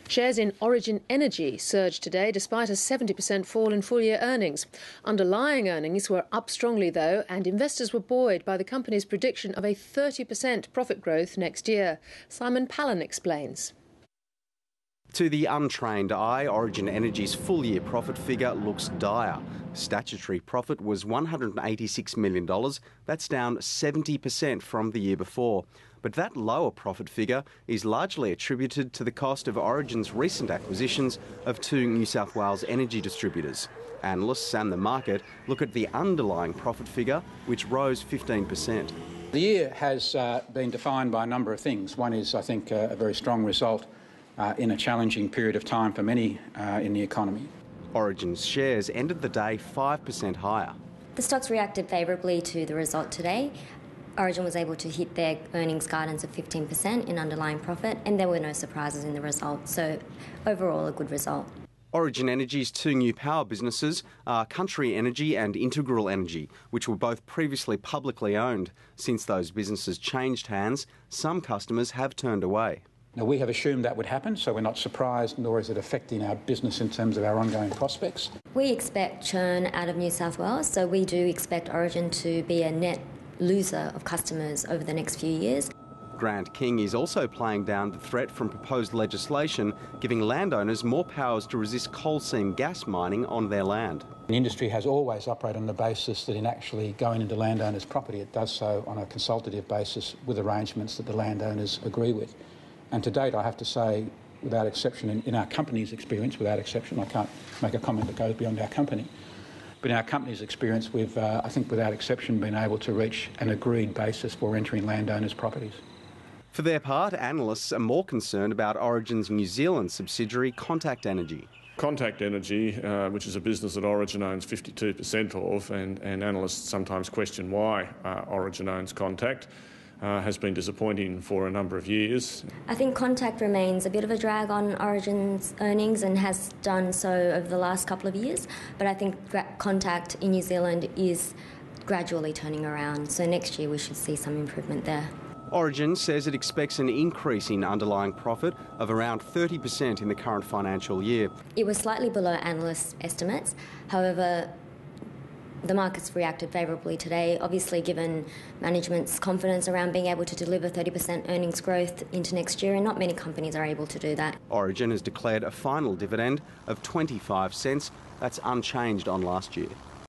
Shares in Origin Energy surged today despite a 70% fall in full-year earnings. Underlying earnings were up strongly though, and investors were buoyed by the company's prediction of a 30% profit growth next year. Simon Palin explains. To the untrained eye, Origin Energy's full-year profit figure looks dire. Statutory profit was $186 million. That's down 70% from the year before. But that lower profit figure is largely attributed to the cost of Origin's recent acquisitions of 2 New South Wales energy distributors. Analysts and the market look at the underlying profit figure, which rose 15%. The year has been defined by a number of things. One is, I think, a very strong result in a challenging period of time for many in the economy. Origin's shares ended the day 5% higher. The stocks reacted favourably to the result today. Origin was able to hit their earnings guidance of 15% in underlying profit, and there were no surprises in the result. So overall, a good result. Origin Energy's 2 new power businesses are Country Energy and Integral Energy, which were both previously publicly owned. Since those businesses changed hands, some customers have turned away. Now, we have assumed that would happen, so we're not surprised, nor is it affecting our business in terms of our ongoing prospects. We expect churn out of New South Wales, so we do expect Origin to be a net loser of customers over the next few years. Grant King is also playing down the threat from proposed legislation, giving landowners more powers to resist coal seam gas mining on their land. The industry has always operated on the basis that in actually going into landowners' property, it does so on a consultative basis with arrangements that the landowners agree with. And to date, I have to say, without exception, in our company's experience, without exception, I can't make a comment that goes beyond our company, but in our company's experience, we've, I think without exception, been able to reach an agreed basis for entering landowners' properties. For their part, analysts are more concerned about Origin's New Zealand subsidiary, Contact Energy. Contact Energy, which is a business that Origin owns 52% of, and analysts sometimes question why Origin owns Contact, has been disappointing for a number of years. I think Contact remains a bit of a drag on Origin's earnings and has done so over the last couple of years, but I think Contact in New Zealand is gradually turning around, so next year we should see some improvement there. Origin says it expects an increase in underlying profit of around 30% in the current financial year. It was slightly below analysts' estimates. However, the markets reacted favourably today, obviously given management's confidence around being able to deliver 30% earnings growth into next year, and not many companies are able to do that. Origin has declared a final dividend of 25 cents. That's unchanged on last year.